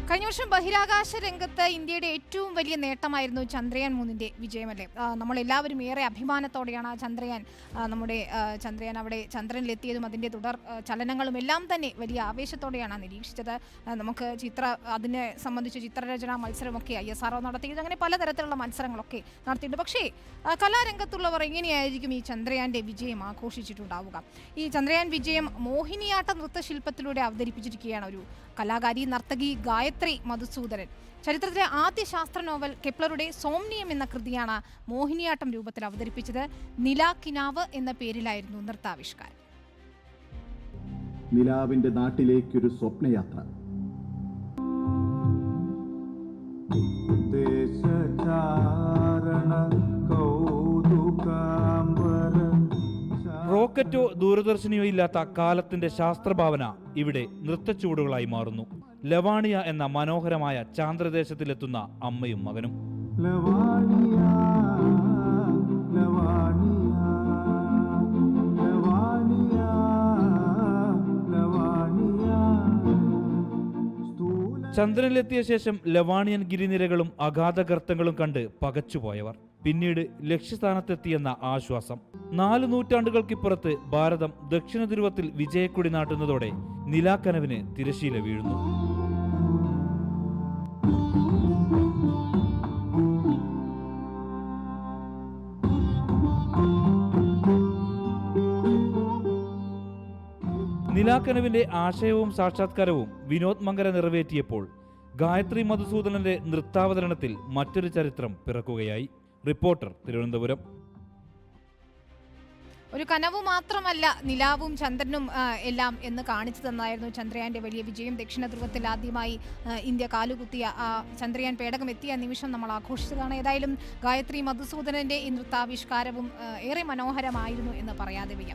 കഴിഞ്ഞ വർഷം ബഹിരാകാശ രംഗത്ത് ഇന്ത്യയുടെ ഏറ്റവും വലിയ നേട്ടമായിരുന്നു ചന്ദ്രയാൻ 3ന്റെ വിജയമല്ലേ. നമ്മളെല്ലാവരും ഏറെ അഭിമാനത്തോടെയാണ് ചന്ദ്രയാൻ അവിടെ ചന്ദ്രനിലെത്തിയതും അതിൻ്റെ തുടർ ചലനങ്ങളും എല്ലാം തന്നെ വലിയ ആവേശത്തോടെയാണ് നിരീക്ഷിച്ചത്. നമുക്ക് അതിനെ സംബന്ധിച്ച് ചിത്രരചനാ മത്സരമൊക്കെ ISRO നടത്തിയത്, അങ്ങനെ പലതരത്തിലുള്ള മത്സരങ്ങളൊക്കെ നടത്തിയിട്ടുണ്ട്. പക്ഷേ കലാരംഗത്തുള്ളവർ എങ്ങനെയായിരിക്കും ഈ ചന്ദ്രയാൻ്റെ വിജയം ആഘോഷിച്ചിട്ടുണ്ടാവുക? ഈ ചന്ദ്രയാൻ വിജയം മോഹിനിയാട്ട നൃത്തശില്പത്തിലൂടെ അവതരിപ്പിച്ചിരിക്കുകയാണ് ഒരു കലാകാരി നർത്തകി ഗായത്രി മധുസൂദനൻ. ചരിത്രത്തിലെ ആദ്യ ശാസ്ത്ര നോവൽ കെപ്ലറുടെ സോംനിയം എന്ന കൃതിയാണ് മോഹിനിയാട്ടം രൂപത്തിൽ അവതരിപ്പിച്ചത്. നിലാക്കിനാവ് എന്ന പേരിലായിരുന്നു നൃത്താവിഷ്കാരം. നിലാവിന്റെ നാട്ടിലേക്കൊരു സ്വപ്നയാത്ര. റോക്കറ്റോ ദൂരദർശനിയോ ഇല്ലാത്ത കാലത്തിന്റെ ശാസ്ത്രഭാവന ഇവിടെ നൃത്തച്ചുവടുകളായി മാറുന്നു. ലവാണിയ എന്ന മനോഹരമായ ചാന്ദ്രദേശത്തിലെത്തുന്ന അമ്മയും മകനും. ചന്ദ്രനിലെത്തിയ ശേഷം ലവാണിയൻ ഗിരിനിരകളും അഗാധ ഗർത്തങ്ങളും കണ്ട് പകച്ചുപോയവർ പിന്നീട് ലക്ഷ്യസ്ഥാനത്തെത്തിയെന്ന ആശ്വാസം. 4 നൂറ്റാണ്ടുകൾക്കിപ്പുറത്ത് ഭാരതം ദക്ഷിണ ധ്രുവത്തിൽ വിജയക്കൊടി നാട്ടുന്നതോടെ നിലാക്കനവിന് തിരശീല വീഴുന്നു. നിലാക്കനവിന്റെ ആശയവും സാക്ഷാത്കാരവും വിനോദ് മങ്കര നിറവേറ്റിയപ്പോൾ ഗായത്രി മധുസൂദനന്റെ നൃത്താവതരണത്തിൽ മറ്റൊരു ചരിത്രം പിറക്കുകയായി. റിപ്പോർട്ടർ, തിരുവനന്തപുരം. ഒരു കനവ് മാത്രമല്ല നിലാവും ചന്ദ്രനും എല്ലാം എന്ന് കാണിച്ചു തന്നായിരുന്നു ചന്ദ്രയാന്റെ വലിയ വിജയം. ദക്ഷിണ ധ്രുവത്തിൽ ആദ്യമായി ഇന്ത്യ കാലുകുത്തിയ ചന്ദ്രയാൻ പേടകം എത്തിയ നിമിഷം നമ്മൾ ആഘോഷിച്ചതാണ്. ഏതായാലും ഗായത്രി മധുസൂദനന്റെ ഈ നൃത്താവിഷ്കാരവും ഏറെ മനോഹരമായിരുന്നു എന്ന് പറയാതെ വയ്യ.